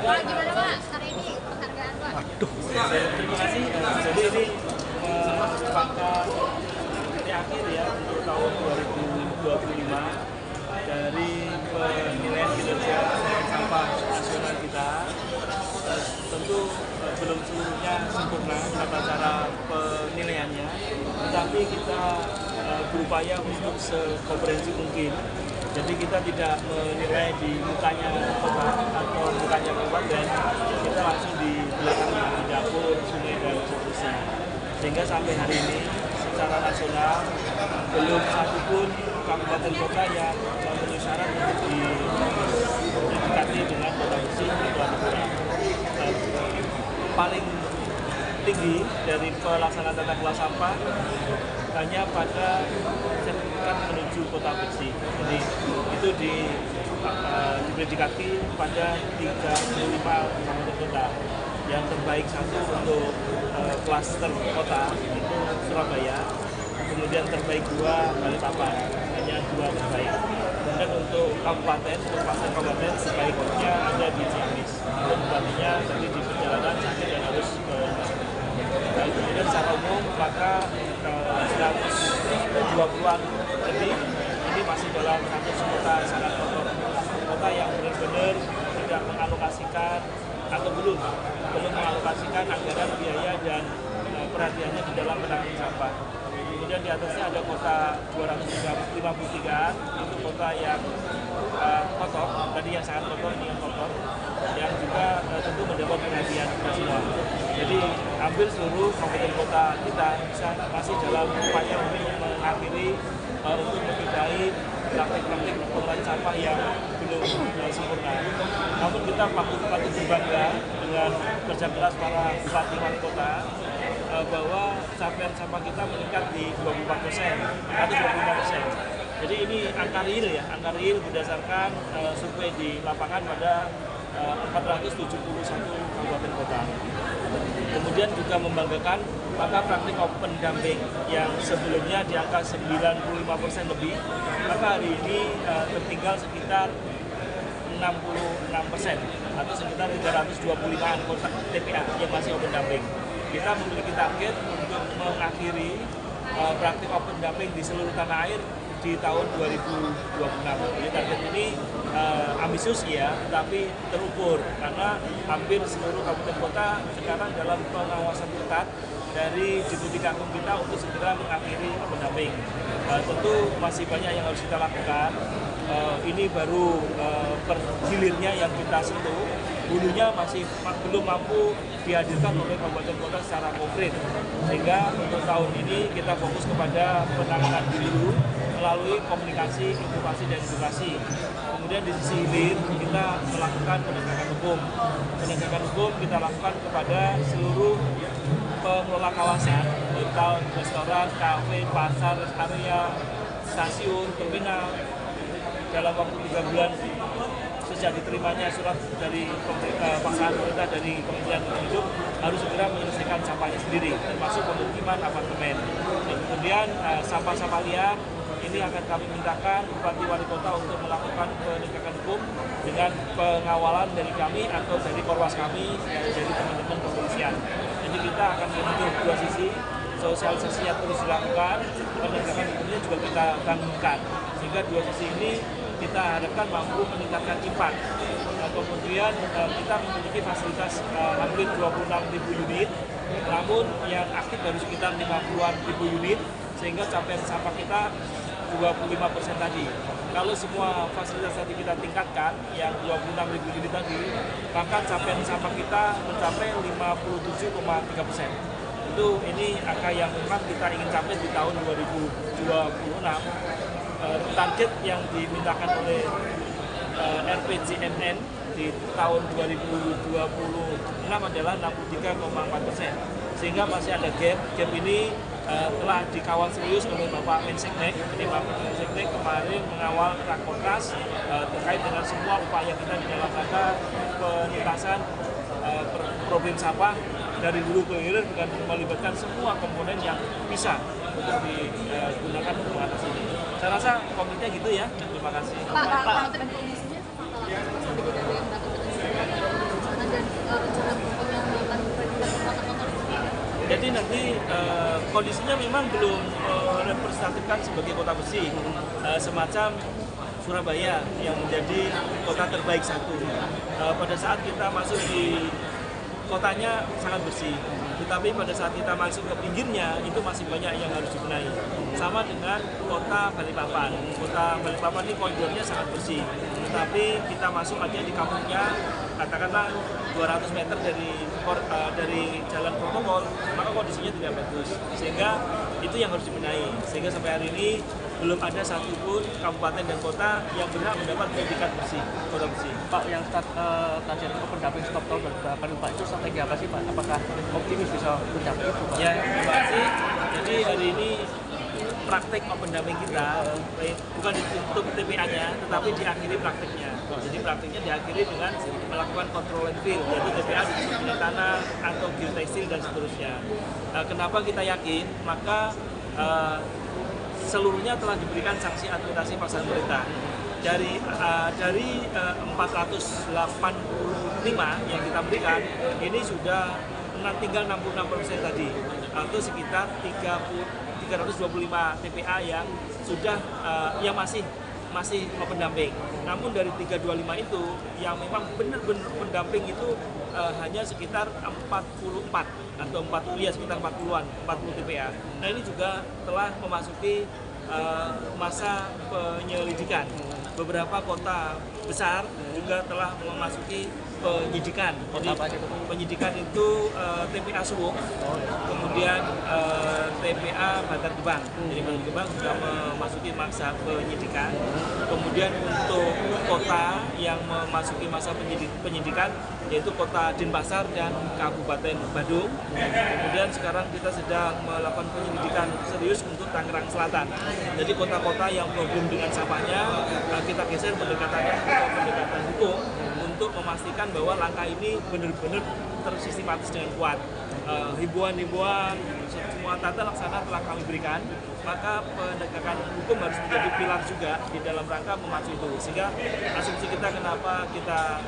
Pak, gimana Pak hari ini penghargaan Pak? Aduh. Terima kasih. Jadi ini merupakan akhir ya untuk tahun 2025 dari penilaian kinerja sampah nasional kita. Tentu belum seluruhnya sempurna tata cara penilaiannya, tetapi kita berupaya untuk sekomprehensif mungkin. Jadi kita tidak menilai di mukanya kota atau mukanya kabupaten, kita langsung di belakangnya, di dapur, sungai, dan seterusnya. Sehingga sampai hari ini secara nasional belum satupun kabupaten kota yang memenuhi syarat untuk didekati dengan kota bersih itu ada kurang. Paling tinggi dari pelaksanaan tata kelola sampah hanya pada sertifikat menuju kota bersih. Jadi itu dipredikasi pada 35 kabupaten kota. Yang terbaik satu untuk klaster kota itu Surabaya, kemudian terbaik dua Balikpapan, hanya dua terbaik. Kemudian untuk kabupaten, untuk klaster kabupaten sebaiknya ada di Ciamis. Itu bupatinya tadi di perjalanan sakit dan harus ke kemudian secara umum maka 120-an lebih ini masih dalam status kota sangat kotor, kota yang benar-benar tidak mengalokasikan atau belum mengalokasikan anggaran biaya dan perhatiannya di dalam penanganan sampah. Kemudian di atasnya ada kota 253, itu kota yang kotor, tadi yang sangat kotor, ini yang kotor, yang juga tentu mendapat perhatian kita semua. Jadi hampir seluruh kabupaten kota kita masih dalam upaya untuk mengakhiri untuk membedahi praktik-praktik pengelolaan sampah yang belum sempurna. Namun kita patut berbangga dengan kerja keras para bupati wali kota bahwa capaian sampah kita meningkat di 24% atau 25%. Jadi ini angka real ya, angka real berdasarkan survei di lapangan pada 471 kabupaten kota. Kemudian juga membanggakan maka praktik open dumping yang sebelumnya di angka 95% lebih, maka hari ini tertinggal sekitar 66% atau sekitar 325-an TPA yang masih open dumping. Kita memiliki target untuk mengakhiri praktik open dumping di seluruh tanah air di tahun 2026. Jadi target ini ambisius ya, tapi terukur karena hampir seluruh kabupaten kota sekarang dalam pengawasan ketat dari Ditutikakum kita untuk segera mengakhiri open dumping. Tentu masih banyak yang harus kita lakukan. Ini baru pergilirnya yang kita sentuh, hulunya masih belum mampu dihadirkan oleh kabupaten kota secara konkret. Sehingga untuk tahun ini kita fokus kepada penanganan hulu melalui komunikasi, inovasi, dan edukasi. Kemudian di sisi hilir kita melakukan penegakan hukum. Penegakan hukum kita lakukan kepada seluruh pengelola kawasan, hotel, restoran, kafe, pasar, rest area, stasiun, terminal. Dalam waktu 3 bulan sejak diterimanya surat dari paksaan pemerintah dari Kementerian Lingkungan Hidup harus segera menyelesaikan sampahnya sendiri, termasuk pemukiman apartemen. Dan kemudian sampah-sampah liar ini akan kami mintakan Bupati Wali Kota untuk melakukan penegakan hukum dengan pengawalan dari kami atau dari korwas kami, dari teman-teman kepolisian. Jadi kita akan menuju dua sisi, sosialisasi yang terus dilakukan, penegakan hukumnya juga kita bangunkan. Sehingga dua sisi ini kita harapkan mampu meningkatkan impact. Kemudian kita memiliki fasilitas hampir 26.000 unit, namun yang aktif baru sekitar 50-an ribu unit, sehingga capaian sampah kita 25% tadi. Kalau semua fasilitas tadi kita tingkatkan, yang 26.000 unit tadi, maka capaian sampah kita mencapai 57,3%. Itu ini angka yang memang kita ingin capai di tahun 2026. Target yang dimintakan oleh RPJMN di tahun 2026 adalah 63,4%, sehingga masih ada gap ini telah dikawal serius oleh Bapak Menseknek. Ini Bapak Menseknek kemarin mengawal Rakornas terkait dengan semua upaya kita di dalam rangka penuntasan problem sampah dari hulu ke hilir dengan melibatkan semua komponen yang bisa untuk digunakan untuk mengatasi ini. Saya rasa komite gitu ya. Terima kasih. Pak, komisinya sampai tidak ada yang datang ke sini. nanti kondisinya memang belum representatifkan sebagai kota bersih, semacam Surabaya yang menjadi kota terbaik satu. Pada saat kita masuk di kotanya sangat bersih, tetapi pada saat kita masuk ke pinggirnya itu masih banyak yang harus dibenahi. Sama dengan kota Balikpapan. Kota Balikpapan ini koridornya sangat bersih, tetapi kita masuk aja di kampungnya, katakanlah 200 meter dari jalan protokol, maka kondisinya tidak bagus. Sehingga itu yang harus dibenahi. Sehingga sampai hari ini belum ada satupun kabupaten dan kota yang berhak mendapat predikat bersih, kota bersih. Pak, yang target pendamping stop tahun 2008 Pak, itu strategi apa sih Pak? Apakah optimis bisa mencapai itu Pak? Ya, terima kasih. Jadi hari ini praktek open damping kita bukan ditutup TPA-nya, tetapi diakhiri prakteknya. Jadi prakteknya diakhiri dengan melakukan control and fill, yaitu TPA di minyak tanah atau geotekstil dan seterusnya. Kenapa kita yakin? Maka seluruhnya telah diberikan sanksi administrasi pelaksanaan pemerintah. Dari 485 yang kita berikan, ini sudah tinggal 66% tadi, atau sekitar 325 TPA yang sudah yang masih open damping. Namun dari 325 itu yang memang benar-benar pendamping itu hanya sekitar 44 atau 40 ya, sekitar 40-an, 40 TPA. Nah, ini juga telah memasuki masa penyelidikan. Beberapa kota besar juga telah memasuki penyidikan. Jadi penyidikan itu TPA Suwung, kemudian TPA Bantar Gebang. Jadi Bantar Gebang sudah memasuki masa penyidikan. Kemudian untuk kota yang memasuki masa penyidikan yaitu kota Denpasar dan Kabupaten Badung. Kemudian sekarang kita sedang melakukan penyelidikan serius untuk Tangerang Selatan. Jadi kota-kota yang problem dengan sampahnya kita geser pendekatannya ke pendekatan hukum untuk memastikan bahwa langkah ini benar-benar tersistematis dengan kuat. Himbauan-himbauan semua tata laksana telah kami berikan, maka penegakan hukum harus menjadi pilar juga di dalam rangka memacu itu. Sehingga asumsi kita kenapa kita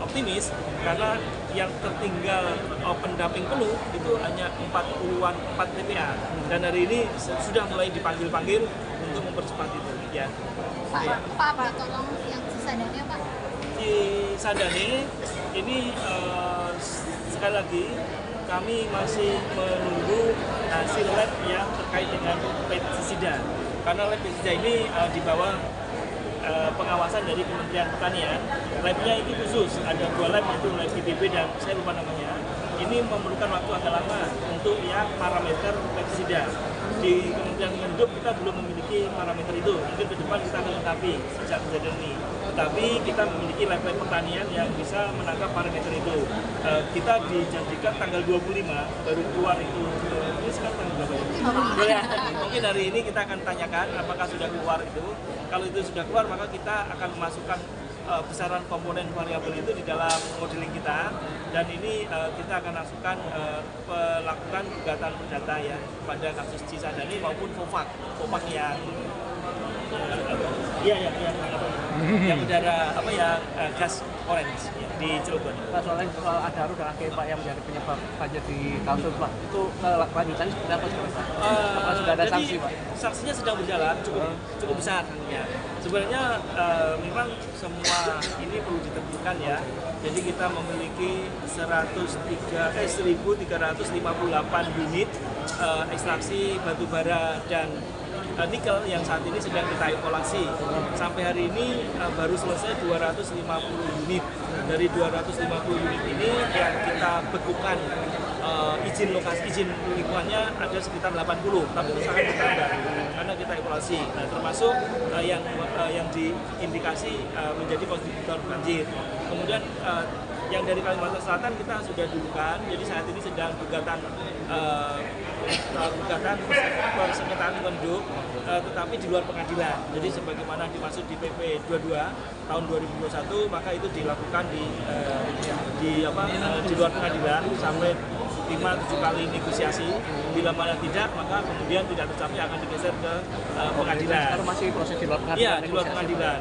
optimis, karena yang tertinggal open damping penuh itu hanya 40-an 4 TPA, dan hari ini sudah mulai dipanggil-panggil untuk mempercepat itu. Ya. Pak, tolong yang sisadanya Pak. Di Sadane ini sekali lagi kami masih menunggu hasil lab yang terkait dengan pestisida, karena lab pestisida ini di bawah pengawasan dari Kementerian Pertanian. Labnya itu khusus, ada 2 lab, yaitu lab IPB dan saya lupa namanya. Ini memerlukan waktu agak lama untuk yang parameter pestisida. Di Kementerian Menhub kita belum memiliki parameter itu. Mungkin ke depan kita akan lengkapi sejak kejadian ini. Tapi kita memiliki lab-lab pertanian yang bisa menangkap parameter itu. Kita dijanjikan tanggal 25 baru keluar itu. Ini sekarang tanggal berapa ya? Mungkin hari ini kita akan tanyakan apakah sudah keluar itu. Kalau itu sudah keluar, maka kita akan memasukkan besaran komponen variabel itu di dalam modeling kita, dan ini kita akan langsungkan melakukan gugatan perdata ya pada kasus Cisadane maupun FOFAK yang yang udara gas orange ya, di Cilegon. Pak, soal Adaro dan Akhir Pak yang menjadi penyebab banjir di Kalsel Pak, itu lanjutannya seperti apa sekarang Pak? Apa sudah ada sanksi Pak? Sanksinya sedang berjalan cukup besar ya. Sebenarnya memang semua ini perlu ditentukan ya. Jadi kita memiliki 1.358 unit ekstraksi batu bara dan nikel yang saat ini sedang kita evaluasi. Sampai hari ini baru selesai 250 unit. Dari 250 unit ini yang kita bekukan izin lingkungannya ada sekitar 80, tapi itu sangat bertambah karena kita evaluasi. Nah, termasuk yang diindikasi menjadi kontributor banjir. Kemudian yang dari Kalimantan Selatan kita sudah dulukan, jadi saat ini sedang gugatan persengketaan lingkungan hidup, tetapi di luar pengadilan. Jadi sebagaimana dimaksud di PP 22 tahun 2021, maka itu dilakukan di luar pengadilan sampai 5-7 kali negosiasi. Bila mana tidak, maka kemudian tidak tercapai akan digeser ke pengadilan. Kalau masih proses di luar pengadilan? Iya, di luar pengadilan.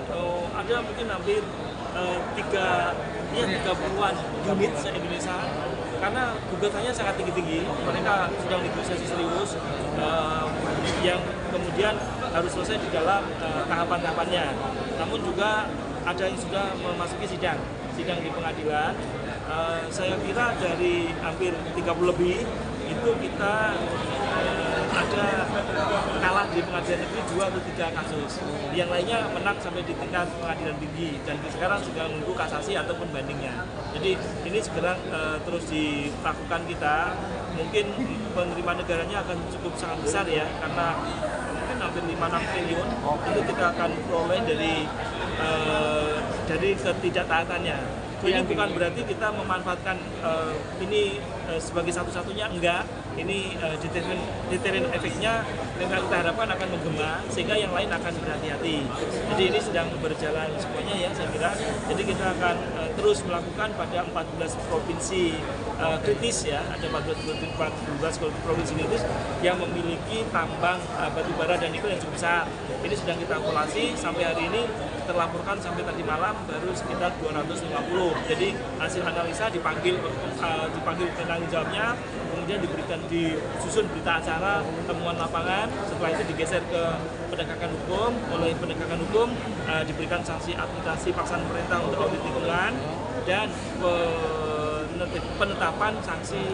Ada mungkin hampir 30-an unit se-Indonesia karena gugatannya sangat tinggi-tinggi, mereka sedang negosiasi serius yang kemudian harus selesai di dalam tahapan-tahapannya. Namun juga ada yang sudah memasuki sidang di pengadilan. Saya kira dari hampir 30 lebih itu kita ada kalah di pengadilan negeri 2 atau 3 kasus. Yang lainnya menang sampai di tingkat pengadilan tinggi dan sekarang sedang menunggu kasasi ataupun bandingnya. Jadi ini segera terus dilakukan kita. Mungkin penerimaan negaranya akan cukup sangat besar ya, karena mungkin hampir 5-6 triliun itu kita akan peroleh dari ketidaktaatannya. Ini bukan berarti kita memanfaatkan ini sebagai satu-satunya, enggak. Ini deterren efeknya memang kita harapkan akan menggema sehingga yang lain akan berhati-hati. Jadi ini sedang berjalan semuanya ya saya kira. Jadi kita akan terus melakukan pada 14 provinsi kritis ya, ada 14 provinsi kritis yang memiliki tambang batu bara dan nikel yang cukup besar. Ini sedang kita evaluasi, sampai hari ini terlaporkan sampai tadi malam baru sekitar 250. Jadi hasil analisa dipanggil penanggung jawabnya, kemudian disusun berita acara temuan lapangan. Setelah itu digeser ke penegakan hukum. Oleh penegakan hukum diberikan sanksi administrasi paksaan pemerintah untuk audit lingkungan dan penetapan sanksi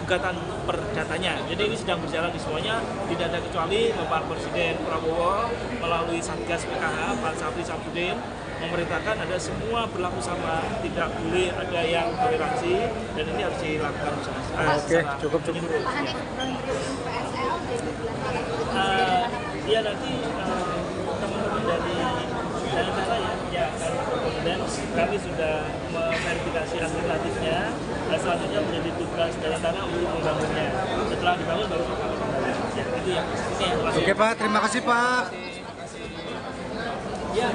gugatan perdatanya. Jadi ini sedang berjalan di semuanya, tidak ada kecuali Bapak Presiden Prabowo melalui Satgas PKH Pak Syafri Syamsuddin memerintahkan ada semua berlaku sama, tidak boleh ada yang toleransi dan ini harus dilakukan bersama. Oke, cukup. Pak Hanif berunding PSL dari bulan Maret. Ya nanti teman-teman dari Dana ya dan kami sudah memverifikasi administratifnya. Selanjutnya menjadi tugas Dana Tanah untuk membangunnya. Setelah dibangun baru kami membangun. Ya, itu ya. Oke Pak, terima kasih Pak. Ya.